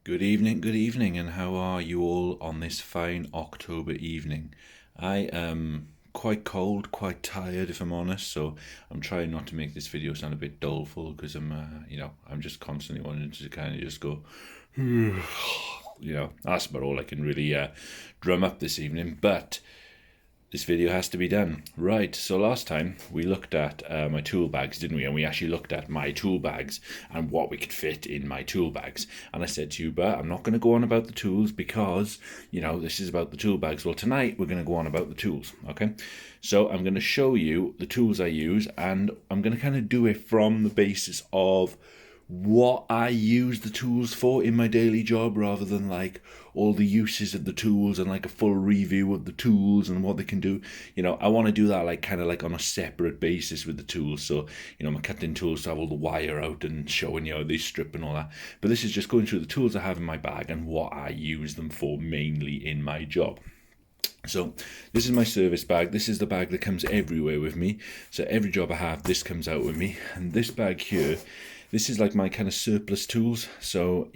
Good evening, and how are you all on this fine October evening? I am quite cold, quite tired, if I'm honest. So I'm trying not to make this video sound a bit doleful because I'm just constantly wanting to kind of just go, that's about all I can really drum up this evening. But this video has to be done. Right, so last time we looked at my tool bags, didn't we? And we actually looked at my tool bags and what we could fit in my tool bags. And I said to you, Bert, I'm not going to go on about the tools because, this is about the tool bags. Well, tonight we're going to go on about the tools, okay? So I'm going to show you the tools I use, and I'm going to kind of do it from the basis of what I use the tools for in my daily job, rather than like all the uses of the tools and like a full review of the tools and what they can do. I want to do that like kind of like on a separate basis with the tools. So my cutting tools to have all the wire out and showing they strip and all that, but this is just going through the tools I have in my bag and what I use them for mainly in my job. So this is my service bag. This is the bag that comes everywhere with me. So every job I have, this comes out with me. And this bag here, this is like my kind of surplus tools. So,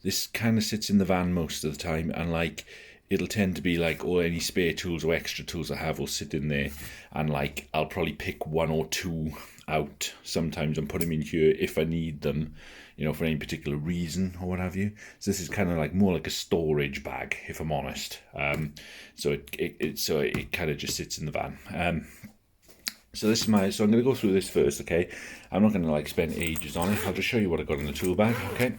this kind of sits in the van most of the time, and like it'll tend to be like all any spare tools or extra tools I have will sit in there, and like I'll probably pick one or two out sometimes and put them in here if I need them, for any particular reason or what have you. So this is kind of like more like a storage bag, if I'm honest. So it kind of just sits in the van. So I'm going to go through this first, okay? I'm not going to like spend ages on it. I'll just show you what I got in the tool bag, okay?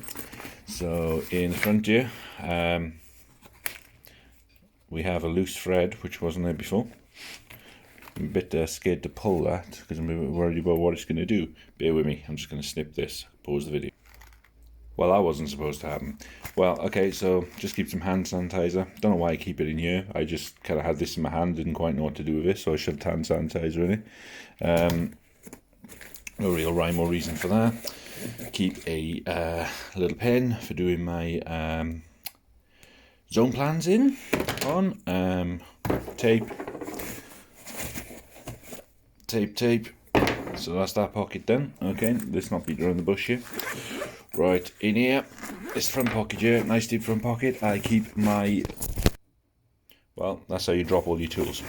So in the front here, we have a loose thread, which wasn't there before. I'm a bit scared to pull that because I'm a bit worried about what it's going to do. Bear with me, I'm just going to snip this, pause the video. Well, that wasn't supposed to happen. Well, okay, so just keep some hand sanitizer. Don't know why I keep it in here. I just kind of had this in my hand, didn't quite know what to do with it, so I shoved hand sanitizer in it. No real rhyme or reason for that. Keep a little pen for doing my zone plans on. Tape. So that's that pocket done. Okay, let's not beat around the bush here. Right, in here, this front pocket here, nice deep front pocket, I keep my, well, that's how you drop all your tools.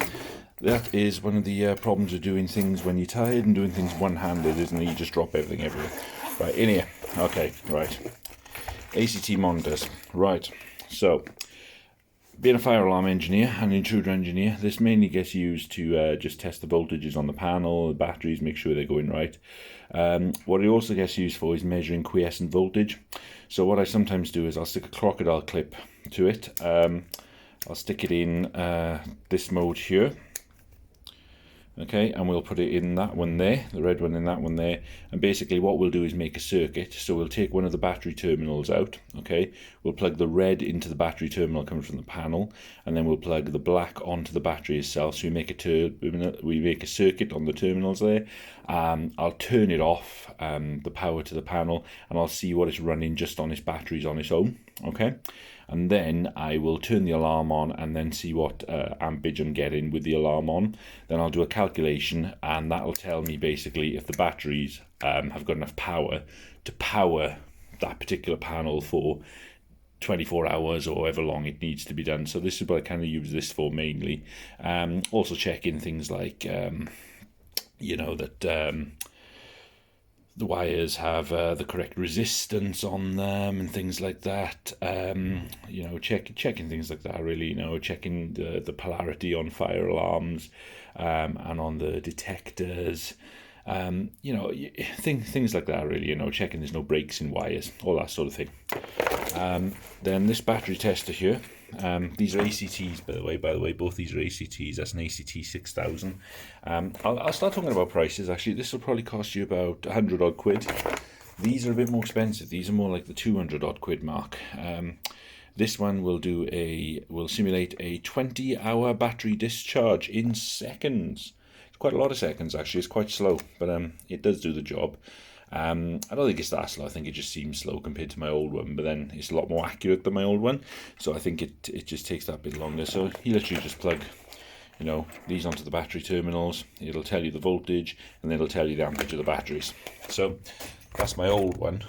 That is one of the problems of doing things when you're tired and doing things one-handed, isn't it? You just drop everything everywhere. Right, in here, okay, right. ACT monitors, right, so, being a fire alarm engineer and intruder engineer, this mainly gets used to just test the voltages on the panel, the batteries, make sure they're going right. What it also gets used for is measuring quiescent voltage. So what I sometimes do is I'll stick a crocodile clip to it. I'll stick it in this mode here. Okay, and we'll put it in that one there, the red one in that one there, and basically what we'll do is make a circuit. So we'll take one of the battery terminals out, okay, we'll plug the red into the battery terminal coming from the panel, and then we'll plug the black onto the battery itself. So we make a circuit on the terminals there. I'll turn it off, the power to the panel, and I'll see what it's running just on its batteries on its own, okay. And then I will turn the alarm on and then see what ampage I'm getting with the alarm on. Then I'll do a calculation, and that'll tell me basically if the batteries have got enough power to power that particular panel for 24 hours or however long it needs to be done. So this is what I kind of use this for mainly. Also checking things like, that the wires have the correct resistance on them and things like that. Checking things like that, really, checking the polarity on fire alarms and on the detectors. Things like that, really, checking there's no breaks in wires, all that sort of thing. Then this battery tester here, these are ACTs, by the way, both these are ACTs. That's an ACT 6000. I'll start talking about prices. Actually, this will probably cost you about 100 odd quid. These are a bit more expensive. These are more like the 200 odd quid mark. This one will simulate a 20-hour battery discharge in seconds. It's quite a lot of seconds, actually. It's quite slow, but it does do the job. I don't think it's that slow. I think it just seems slow compared to my old one, but then it's a lot more accurate than my old one, so I think it just takes that bit longer. So you literally just plug these onto the battery terminals. It'll tell you the voltage, and then it'll tell you the amperage of the batteries. So That's my old one.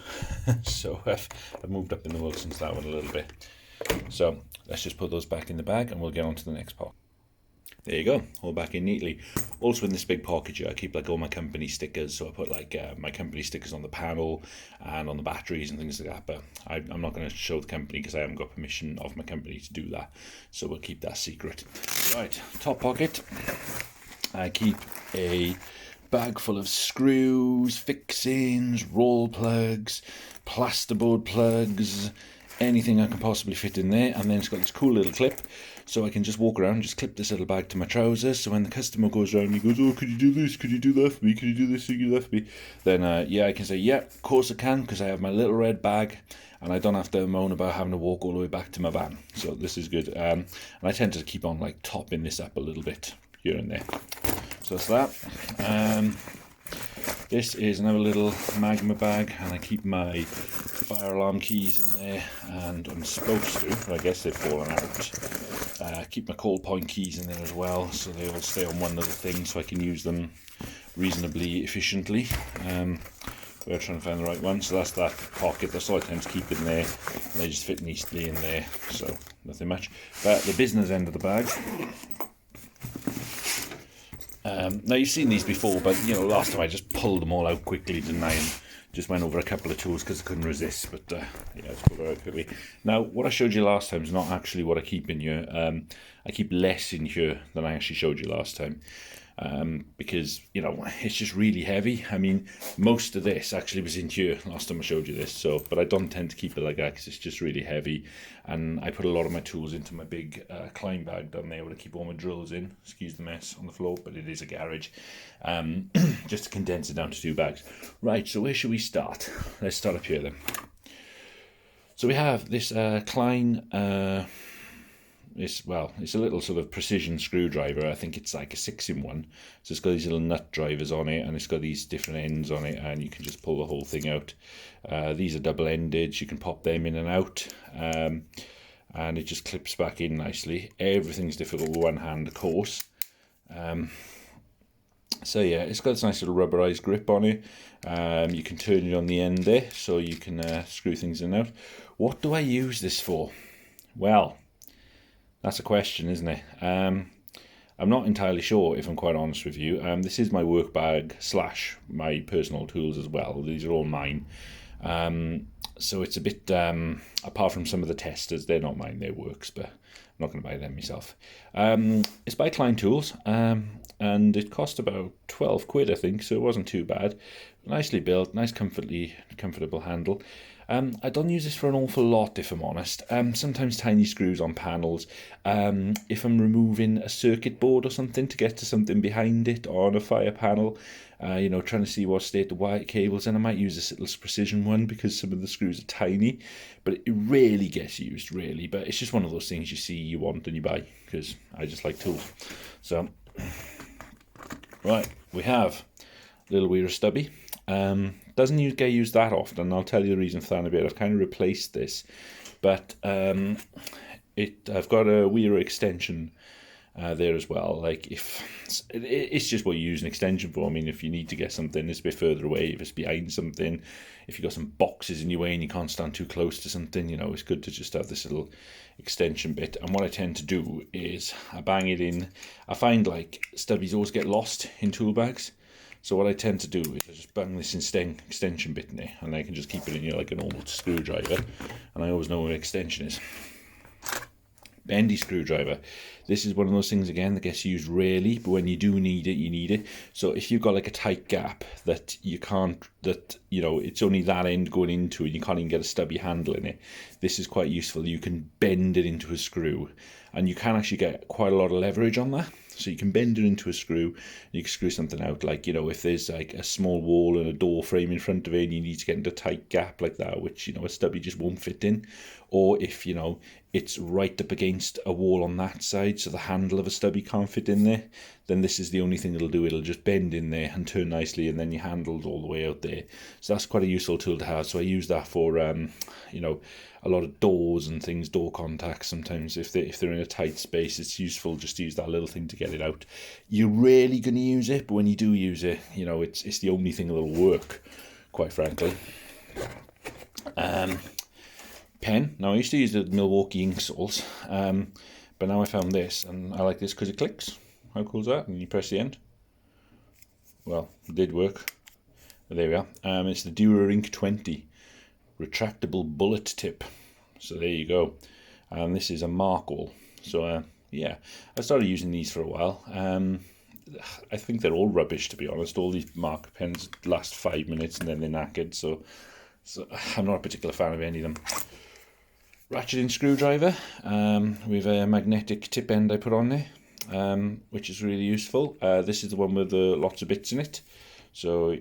So I've moved up in the world since that one a little bit. So let's just put those back in the bag and we'll get on to the next pocket. There you go, all back in neatly. Also in this big pocket here, I keep like all my company stickers. So I put like my company stickers on the panel and on the batteries and things like that. But I'm not going to show the company because I haven't got permission of my company to do that. So we'll keep that secret. Right, top pocket. I keep a bag full of screws, fixings, roll plugs, plasterboard plugs, anything I can possibly fit in there. And then it's got this cool little clip, so I can just walk around and just clip this little bag to my trousers. So when the customer goes around, he goes, "Oh, could you do this? Could you do that for me? Could you do this? Could you do that for me?" Then yeah, I can say, "Yeah, of course I can," because I have my little red bag, and I don't have to moan about having to walk all the way back to my van. So this is good. And I tend to keep on like topping this up a little bit here and there. So that's that. This is another little magma bag, and I keep my fire alarm keys in there, and I'm supposed to, but I guess they've fallen out. Keep my call point keys in there as well, so they all stay on one little thing, so I can use them reasonably efficiently. We're trying to find the right one, so that's that pocket. That's all I tend to keep in there, and they just fit neatly in there, so nothing much. But the business end of the bag. Now you've seen these before, but you know, last time I just pulled them all out quickly, didn't I? And just went over a couple of tools because I couldn't resist. But yeah, let's pull it out quickly. Now, what I showed you last time is not actually what I keep in here. I keep less in here than I actually showed you last time. Because, you know, it's just really heavy. I mean, most of this actually was in here last time I showed you this, so, but I don't tend to keep it like that because it's just really heavy. And I put a lot of my tools into my big climb bag down there where I keep all my drills in. Excuse the mess on the floor, but it is a garage. Just to condense it down to 2 bags. Right, so where should we start? Let's start up here then. So we have this Klein... it's a little sort of precision screwdriver. I think it's like a 6-in-1. So it's got these little nut drivers on it, and it's got these different ends on it, and you can just pull the whole thing out. These are double-ended. You can pop them in and out, and it just clips back in nicely. Everything's difficult with one hand, of course. So yeah, it's got this nice little rubberized grip on it. You can turn it on the end there, so you can screw things in and out. What do I use this for? Well, that's a question, isn't it? I'm not entirely sure, if I'm quite honest with you. This is my work bag / my personal tools as well. These are all mine. So it's a bit, apart from some of the testers, they're not mine, they're works, but I'm not going to buy them myself. It's by Klein Tools, and it cost about 12 quid, I think, so it wasn't too bad. Nicely built, nice comfortable handle. I don't use this for an awful lot, if I'm honest. Sometimes tiny screws on panels. If I'm removing a circuit board or something to get to something behind it on a fire panel, you know, trying to see what state the wire cable's in, I might use this little precision one because some of the screws are tiny, but it rarely gets used, really. But it's just one of those things you see, you want, and you buy, because I just like tools. So, right, we have a little weir stubby. Doesn't get used that often. I'll tell you the reason for that in a bit. I've kind of replaced this, but I've got a weir extension there as well. Like, if it's just what you use an extension for. I mean, if you need to get something it's a bit further away, if it's behind something, if you've got some boxes in your way and you can't stand too close to something, you know, it's good to just have this little extension bit. And what I tend to do is I bang it in. I find like stubbies always get lost in tool bags. So what I tend to do is I just bang this extension bit in there, and I can just keep it in here like a normal screwdriver, and I always know where the extension is. Bendy screwdriver. This is one of those things, again, that gets used rarely, but when you do need it, you need it. So if you've got like a tight gap that you can't, that, you know, it's only that end going into it, you can't even get a stubby handle in it, this is quite useful. You can bend it into a screw, and you can actually get quite a lot of leverage on that. So you can bend it into a screw, you can screw something out, like, you know, if there's like a small wall and a door frame in front of it and you need to get into a tight gap like that, which, you know, a stubby just won't fit in. Or if, you know, it's right up against a wall on that side, so the handle of a stubby can't fit in there, then this is the only thing it'll do. It'll just bend in there and turn nicely, and then your handle's all the way out there. So that's quite a useful tool to have. So I use that for, you know, a lot of doors and things, door contacts. Sometimes if they're in a tight space, it's useful just to use that little thing to get it out. You're rarely going to use it, but when you do use it, you know, it's the only thing that'll work. quite frankly. Pen. Now I used to use the Milwaukee Inksoles, but now I found this, and I like this because it clicks. How cool is that? And you press the end. Well, it did work. There we are. It's the Dura Ink 20 retractable bullet tip. So there you go. And this is a Markall. So yeah, I started using these for a while. I think they're all rubbish, to be honest. All these marker pens last 5 minutes and then they're knackered. So I'm not a particular fan of any of them. Ratcheting screwdriver with a magnetic tip end I put on there, which is really useful. This is the one with lots of bits in it. So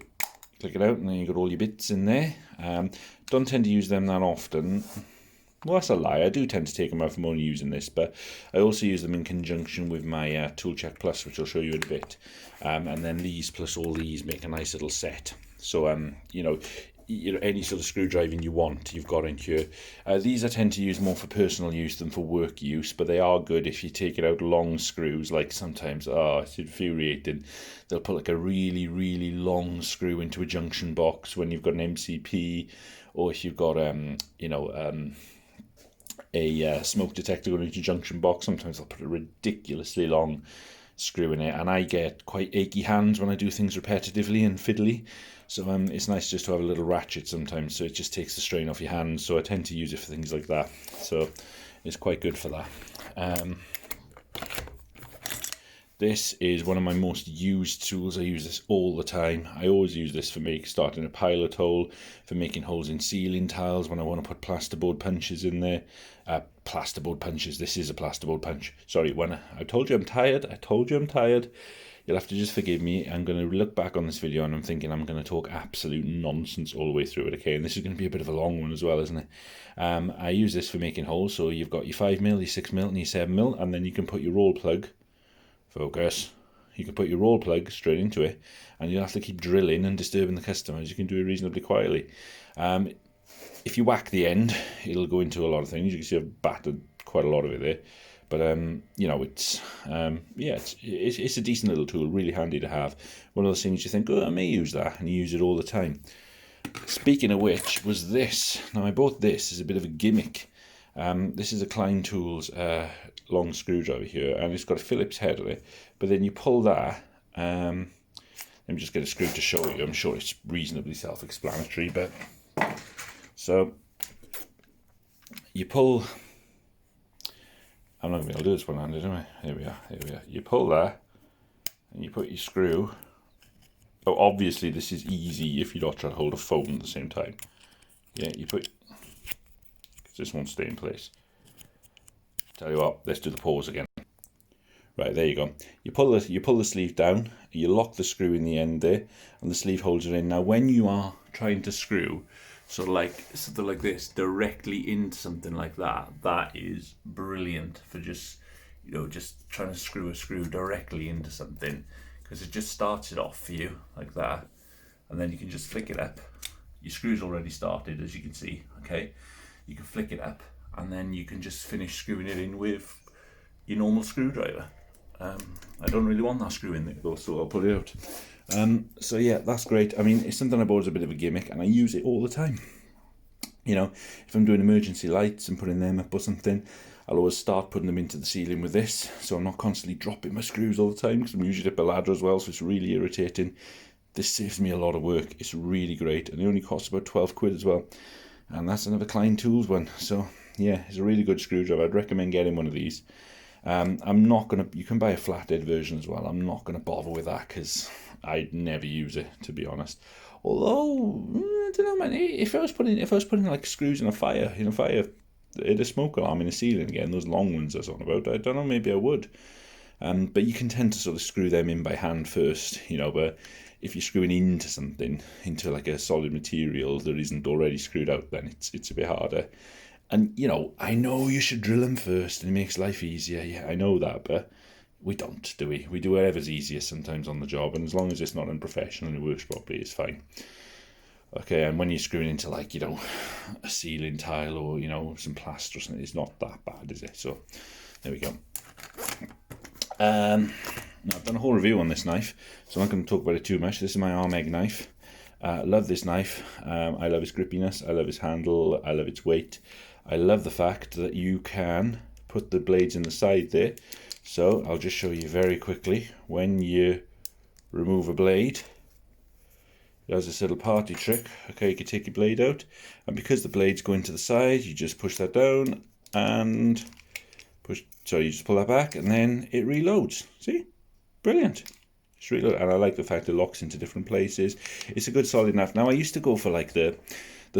click it out and then you've got all your bits in there. Don't tend to use them that often. Well, that's a lie. I do tend to take them out from only using this, but I also use them in conjunction with my Tool Check Plus, which I'll show you in a bit. And then these plus all these make a nice little set. So, you know, any sort of screwdriving you want, you've got in here. These I tend to use more for personal use than for work use, but they are good if you take it out long screws. Like sometimes, it's infuriating. They'll put like a really, really long screw into a junction box when you've got an MCP, or if you've got, a smoke detector going into a junction box. Sometimes I'll put a ridiculously long screw in it, and I get quite achy hands when I do things repetitively and fiddly. So it's nice just to have a little ratchet sometimes, so it just takes the strain off your hands. So I tend to use it for things like that. So it's quite good for that. This is one of my most used tools. I use this all the time. I always use this for starting a pilot hole, for making holes in ceiling tiles when I want to put plasterboard punches in there. Plasterboard punches. This is a plasterboard punch. Sorry, I told you I'm tired. You'll have to just forgive me. I'm going to look back on this video and I'm thinking I'm going to talk absolute nonsense all the way through it, okay? And this is going to be a bit of a long one as well, isn't it? I use this for making holes. So you've got your 5mm, your 6mm and your 7mm, and then you can put your roll plug, focus, you can put your roll plug straight into it, and you'll have to keep drilling and disturbing the customers. You can do it reasonably quietly. If you whack the end, it'll go into a lot of things. You can see I've battered quite a lot of it there. But, you know, it's a decent little tool, really handy to have. One of those things you think, oh, I may use that, and you use it all the time. Speaking of which, was this. Now, I bought this as a bit of a gimmick. This is a Klein Tools long screwdriver here, and it's got a Phillips head on it. But then you pull that. Let me just get a screw to show you. I'm sure it's reasonably self-explanatory, but... So, you pull... I'm not going to be able to do this one-handed, am I? Here we are. You pull that, and you put your screw. Oh, obviously this is easy if you're not trying to hold a phone at the same time. Yeah, you put... Because this won't stay in place. Tell you what, let's do the pause again. Right, there you go. You pull the sleeve down, you lock the screw in the end there, and the sleeve holds it in. Now, when you are trying to screw... something like this directly into something like that, that is brilliant for just trying to screw a screw directly into something, because it just starts it off for you like that, and then you can just flick it up. Your screw's already started, as you can see, okay? You can flick it up, and then you can just finish screwing it in with your normal screwdriver. I don't really want that screw in there though, so I'll pull it out. So yeah, that's great. I mean, it's something I bought as a bit of a gimmick, and I use it all the time. You know, if I'm doing emergency lights and putting them up or something, I'll always start putting them into the ceiling with this, so I'm not constantly dropping my screws all the time, because I'm usually up a ladder as well, so it's really irritating. This saves me a lot of work. It's really great, and it only costs about 12 quid as well. And that's another Klein Tools one. So yeah, it's a really good screwdriver. I'd recommend getting one of these. I'm not gonna. You can buy a flathead version as well. I'm not gonna bother with that because I'd never use it, to be honest. Although I don't know, man. If I was putting like screws in a fire, in a smoke alarm in a ceiling again, those long ones I was on about, I don't know. Maybe I would. But you can tend to sort of screw them in by hand first, you know. But if you're screwing into something, into like a solid material that isn't already screwed out, then it's a bit harder. And, you know, I know you should drill them first and it makes life easier. Yeah, I know that, but we don't, do we? We do whatever's easiest sometimes on the job, and as long as it's not unprofessional and it works properly, it's fine. Okay, and when you're screwing into, like, you know, a ceiling tile or, you know, some plaster or something, it's not that bad, is it? So, there we go. Now, I've done a whole review on this knife, so I'm not going to talk about it too much. This is my Armeg knife. Love this knife. I love its grippiness. I love its handle. I love its weight. I love the fact that you can put the blades in the side there. So I'll just show you very quickly. When you remove a blade, it has this little party trick. Okay, you can take your blade out, and because the blades go into the side, you just push that down and push. So you just pull that back, and then it reloads. See, brilliant. Just reload, and I like the fact it locks into different places. It's a good solid knife. Now I used to go for like the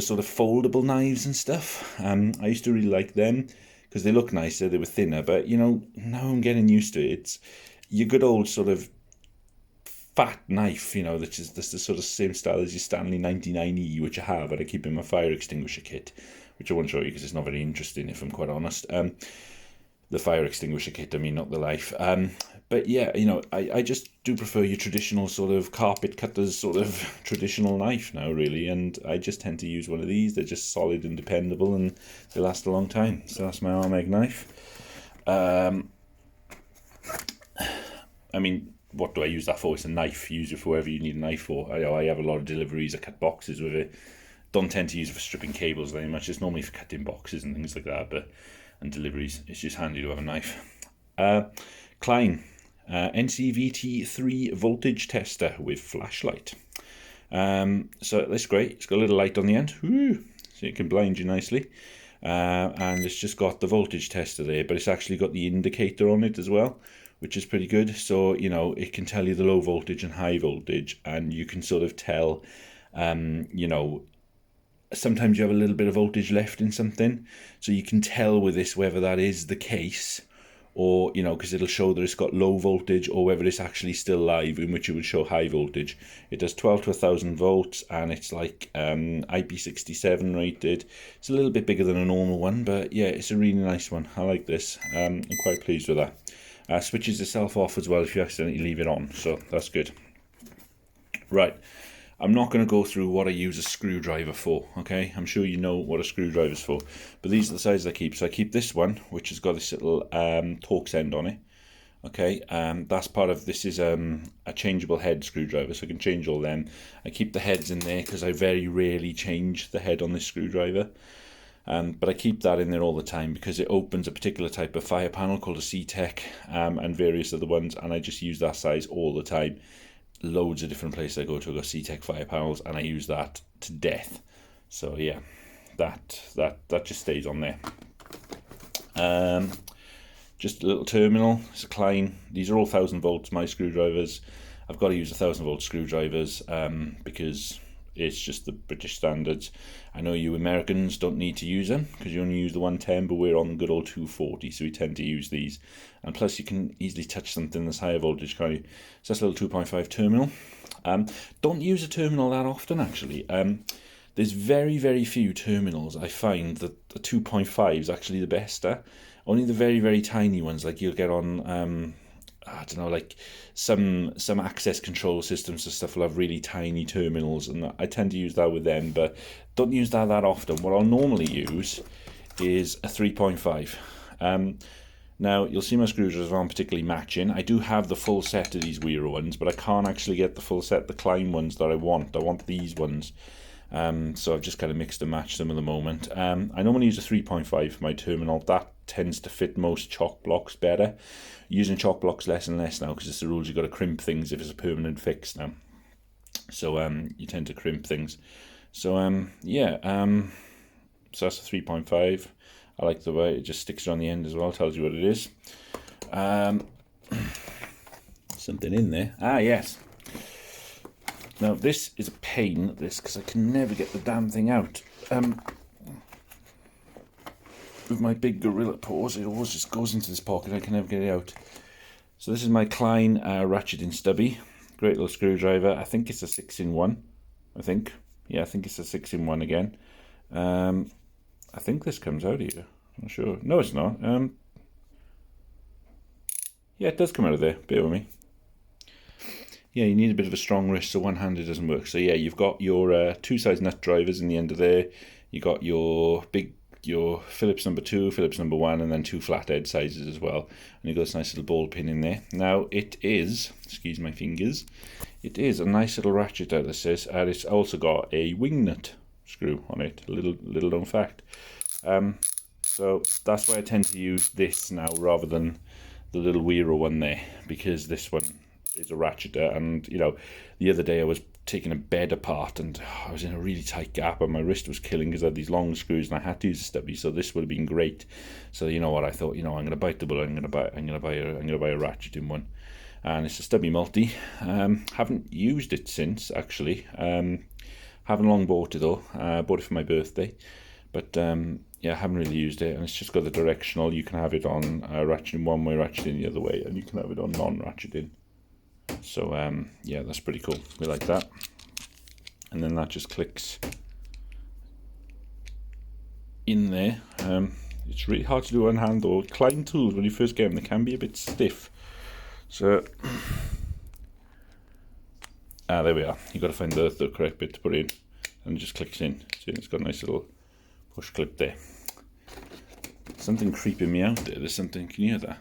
sort of foldable knives and stuff. I used to really like them because they look nicer. They were thinner, but you know, now I'm getting used to it. It's your good old sort of fat knife, you know, that's the sort of same style as your Stanley 99E, which I have, and I keep in my fire extinguisher kit, which I won't show you because it's not very interesting, if I'm quite honest. The fire extinguisher kit, I mean, not the life. But yeah, you know, I just do prefer your traditional sort of carpet cutters sort of traditional knife now, really, and I just tend to use one of these. They're just solid and dependable, and they last a long time. So that's my Armeg knife. I mean, what do I use that for? It's a knife. Use it for whatever you need a knife for. I have a lot of deliveries. I cut boxes with it. Don't tend to use it for stripping cables very much. It's normally for cutting boxes and things like that, and deliveries. It's just handy to have a knife. Klein NCVT3 voltage tester with flashlight. So that's great. It's got a little light on the end. Woo! So it can blind you nicely. And it's just got the voltage tester there, but it's actually got the indicator on it as well, which is pretty good. So, you know, it can tell you the low voltage and high voltage, and you can sort of tell, you know, sometimes you have a little bit of voltage left in something. So you can tell with this whether that is the case, or, you know, because it'll show that it's got low voltage, or whether it's actually still live, in which it would show high voltage. It does 12 to 1000 volts, and it's like IP67 rated. It's a little bit bigger than a normal one, but yeah, it's a really nice one. I like this. I'm quite pleased with that. Switches itself off as well if you accidentally leave it on, so that's good. Right, I'm not going to go through what I use a screwdriver for, okay? I'm sure you know what a screwdriver's for, but these are the sizes I keep. So I keep this one, which has got this little Torx end on it, okay? That's part of, this is a changeable head screwdriver, so I can change all them. I keep the heads in there because I very rarely change the head on this screwdriver. But I keep that in there all the time because it opens a particular type of fire panel called a C-Tech, and various other ones, and I just use that size all the time. Loads of different places I go to, I've got C-Tech fire panels, and I use that to death. So yeah, that just stays on there. Just a little terminal. It's a Klein. These are all 1000 volts, my screwdrivers. I've got to use 1000 volt screwdrivers because it's just the British standards. I know you Americans don't need to use them because you only use the 110, but we're on the good old 240, so we tend to use these. And plus you can easily touch something that's higher voltage, can't you? So that's a little 2.5 terminal. Don't use a terminal that often, actually. There's very, very few terminals I find that the 2.5 is actually the best. Only the very, very tiny ones, like you'll get on I don't know, like some access control systems and stuff will have really tiny terminals, and I tend to use that with them, but don't use that often. What I'll normally use is a 3.5. Now, you'll see my screwdrivers aren't particularly matching. I do have the full set of these Weir ones, but I can't actually get the full set, the Klein ones that I want. I want these ones. So I've just kind of mixed and matched them at the moment. I normally use a 3.5 for my terminal. That tends to fit most chalk blocks better. Using chalk blocks less and less now because it's the rules. You've got to crimp things if it's a permanent fix now. So you tend to crimp things. So yeah, so that's a 3.5. I like the way it just sticks around the end as well. Tells you what it is. Something in there. Ah, yes. Now this is a pain, because I can never get the damn thing out. With my big gorilla paws, it always just goes into this pocket. I can never get it out. So this is my Klein ratcheting stubby. Great little screwdriver. I think it's a 6-in-1. I think it's a 6-in-1 again. I think this comes out here. I'm not sure. No, it's not. Yeah, it does come out of there. Bear with me. Yeah, you need a bit of a strong wrist, so one-handed doesn't work. So yeah, you've got your two size nut drivers in the end of there. You got your big your Phillips number 2, Phillips number 1, and then 2 flathead sizes as well. And you've got this nice little ball pin in there. Now it is, excuse my fingers, it is a nice little ratchet out, this is, and it's also got a wing nut screw on it, a little known fact. So that's why I tend to use this now rather than the little Weiro one there, because this one is a ratcheter. And you know, the other day I was taking a bed apart and I was in a really tight gap and my wrist was killing because I had these long screws and I had to use a stubby, so this would have been great. So you know what, I thought, you know, I'm going to bite the bullet. I'm going to buy a ratcheting one, and it's a stubby multi. Haven't used it since, actually. Haven't long bought it though. Bought it for my birthday, but yeah, I haven't really used it. And it's just got the directional. You can have it on ratcheting one way, ratcheting the other way, and you can have it on non-ratcheting. So yeah, that's pretty cool. We like that. And then that just clicks in there. It's really hard to do one hand though. Klein tools, when you first get them, they can be a bit stiff. So there we are. You've got to find the correct bit to put in, and it just clicks in. See, it's got a nice little push clip there. Something creeping me out there. There's something, can you hear that?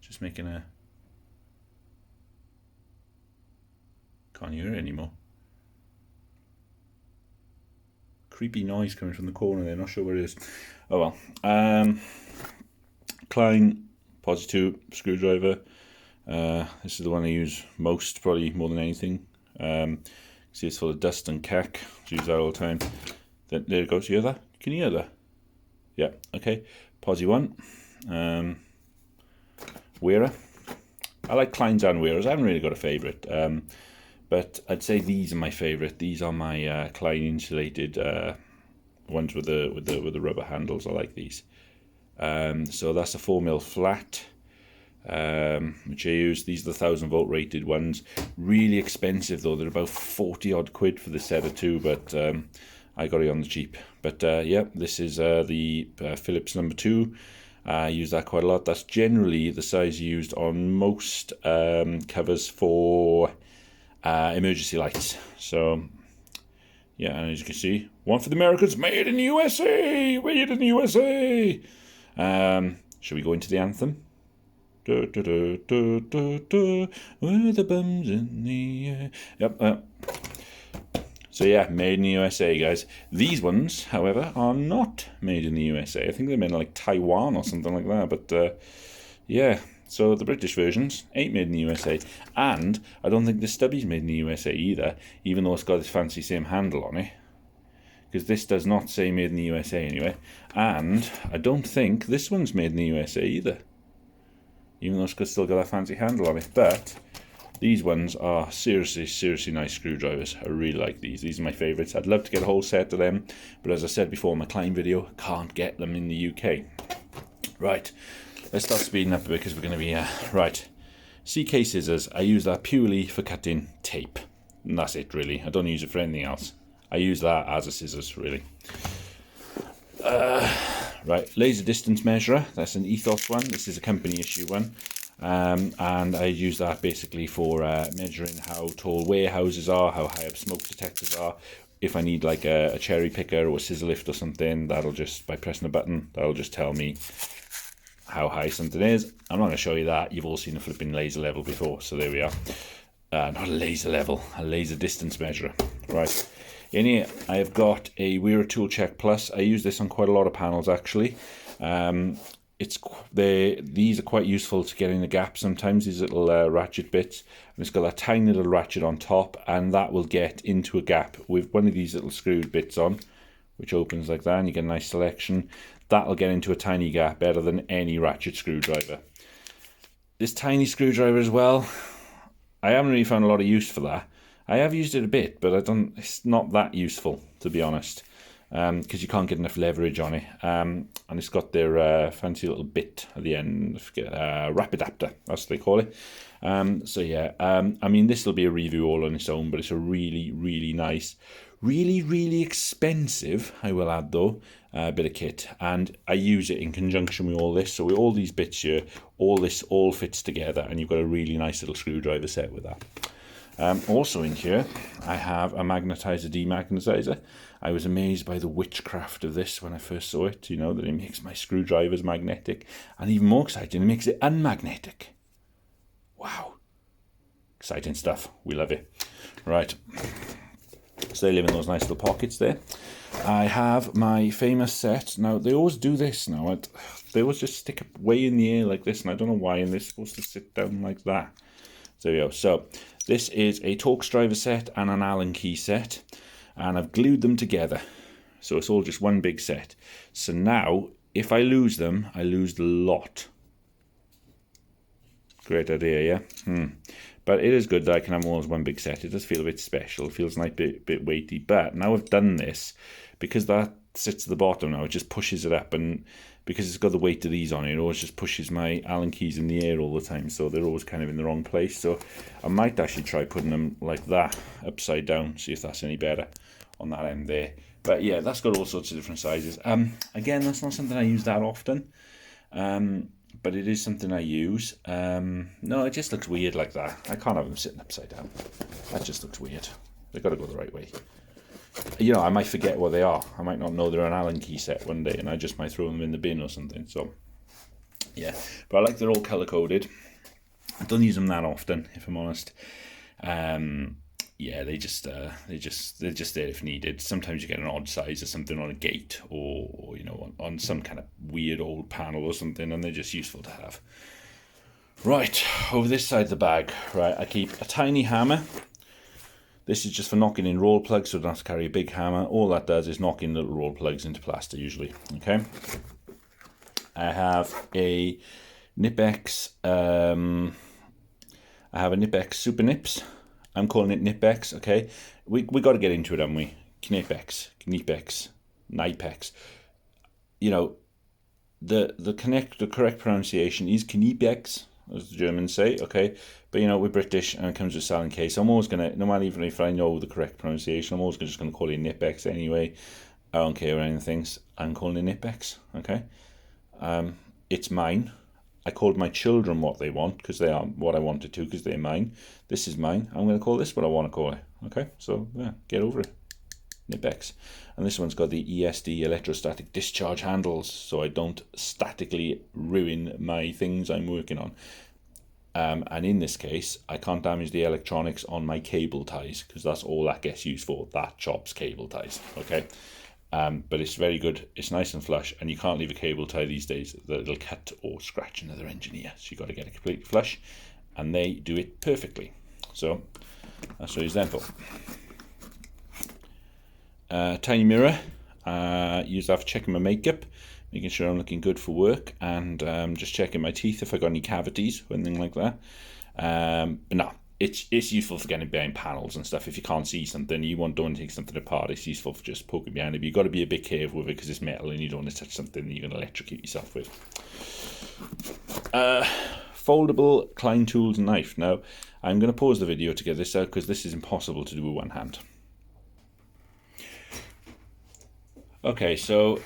Just making a... Can't hear it anymore. Creepy noise coming from the corner there, not sure where it is. Oh well. Klein Posi 2 screwdriver. This is the one I use most, probably more than anything. See, it's full of dust and cack. I use that all the time. Then there it goes. You hear that? Can you hear that? Yeah. Okay. Posi 1. Weira. I like Kleins and Weiras. I haven't really got a favourite. But I'd say these are my favourite. These are my Klein insulated ones with the rubber handles. I like these. So that's a 4mm flat, which I use. These are the 1000 volt rated ones. Really expensive though. They're about 40 odd quid for the set of 2, but I got it on the cheap. But yeah, this is the Phillips number 2. I use that quite a lot. That's generally the size used on most covers for emergency lights. So yeah, and as you can see, one for the Americans, made in the USA, made in the USA. Should we go into the anthem? Where the bums in the air. Yep. So yeah, made in the USA, guys. These ones, however, are not made in the USA. I think they're made in like Taiwan or something like that. But yeah, so the British versions ain't made in the USA. And I don't think the stubby's made in the USA either, even though it's got this fancy same handle on it. Because this does not say made in the USA anyway. And I don't think this one's made in the USA either, even though it's still got that fancy handle on it. But these ones are seriously nice screwdrivers. I really like these. These are my favourites. I'd love to get a whole set of them, but as I said before in my Klein video, can't get them in the UK. Right, let's start speeding up a bit because we're going to be... right, CK scissors. I use that purely for cutting tape. And that's it, really. I don't use it for anything else. I use that as a scissors, really. Right, laser distance measurer. That's an Ethos one. This is a company issue one. And I use that basically for measuring how tall warehouses are, how high up smoke detectors are. If I need like a cherry picker or a scissor lift or something, that'll just, by pressing a button, that'll just tell me how high something is. I'm not going to show you that. You've all seen a flipping laser level before, so there we are. Not a laser level, a laser distance measurer. Right. In here, I have got a Weira Tool Check Plus. I use this on quite a lot of panels, actually. These are quite useful to get in the gap sometimes, these little ratchet bits. And it's got a tiny little ratchet on top, and that will get into a gap with one of these little screwed bits on, which opens like that, and you get a nice selection. That'll get into a tiny gap better than any ratchet screwdriver. This tiny screwdriver as well, I haven't really found a lot of use for that. I have used it a bit, but it's not that useful, to be honest, because you can't get enough leverage on it. And it's got their fancy little bit at the end, wrap adapter, that's what they call it. So yeah, I mean, this will be a review all on its own, but it's a really nice, really expensive, I will add though, bit of kit. And I use it in conjunction with all this. So with all these bits here, all this all fits together, and you've got a really nice little screwdriver set with that. Also in here, I have a magnetizer demagnetizer. I was amazed by the witchcraft of this when I first saw it, you know, that it makes my screwdrivers magnetic. And even more exciting, it makes it unmagnetic. Wow. Exciting stuff. We love it. Right. So they live in those nice little pockets there. I have my famous set. Now, they always do this now. They always just stick it way in the air like this, and I don't know why, and they're supposed to sit down like that. So there we go. So this is a Torx driver set and an Allen key set, and I've glued them together. So it's all just one big set. So now, if I lose them, I lose the lot. Great idea, yeah? But it is good that I can have all as one big set. It does feel a bit special. It feels a nice bit weighty. But now I've done this, because that sits at the bottom now, it just pushes it up. And because it's got the weight of these on it, it always just pushes my Allen keys in the air all the time. So they're always kind of in the wrong place. So I might actually try putting them like that, upside down, see if that's any better on that end there. But yeah, that's got all sorts of different sizes. Again, that's not something I use that often. But it is something I use. No, it just looks weird like that. I can't have them sitting upside down. That just looks weird. They've got to go the right way. You know, I might forget what they are. I might not know they're an Allen key set one day, and I just might throw them in the bin or something. So, yeah. But I like they're all colour-coded. I don't use them that often, if I'm honest. Yeah, they're just there if needed. Sometimes you get an odd size or something on a gate, or you know, on some kind of weird old panel or something, and they're just useful to have. Right, over this side of the bag, right, I keep a tiny hammer. This is just for knocking in roll plugs, so I don't have to carry a big hammer. All that does is knock in little roll plugs into plaster usually. Okay. I have a Nipex. I have a Nipex Super Nips. I'm calling it Nipex, okay? We got to get into it, haven't we? Knipex, Nipex. You know, the correct pronunciation is Knipex, as the Germans say, okay? But, you know, we're British, and it comes with Allen key, so I'm always going to, no matter even if I know the correct pronunciation, I'm always just going to call it Nipex anyway. I don't care what anyone thinks. I'm calling it Nipex, okay? It's mine. I called my children what they want, because they are what I wanted to, because they're mine. This is mine. I'm going to call this what I want to call it. Okay, so yeah, get over it. Nipex. And this one's got the ESD, electrostatic discharge handles, so I don't statically ruin my things I'm working on. And in this case, I can't damage the electronics on my cable ties, because that's all that gets used for. That chops cable ties. Okay. But it's very good. It's nice and flush, and you can't leave a cable tie these days that it'll cut or scratch another engineer. So you've got to get it completely flush, and they do it perfectly. So that's what I use them for. Tiny mirror. Use that for checking my makeup, making sure I'm looking good for work, and just checking my teeth if I got any cavities or anything like that. But no. It's useful for getting behind panels and stuff. If you can't see something, you don't want to take something apart, it's useful for just poking behind it. But you've got to be a bit careful with it, because it's metal and you don't want to touch something that you're going to electrocute yourself with. Foldable Klein Tools knife. Now, I'm going to pause the video to get this out, because this is impossible to do with one hand. Okay, so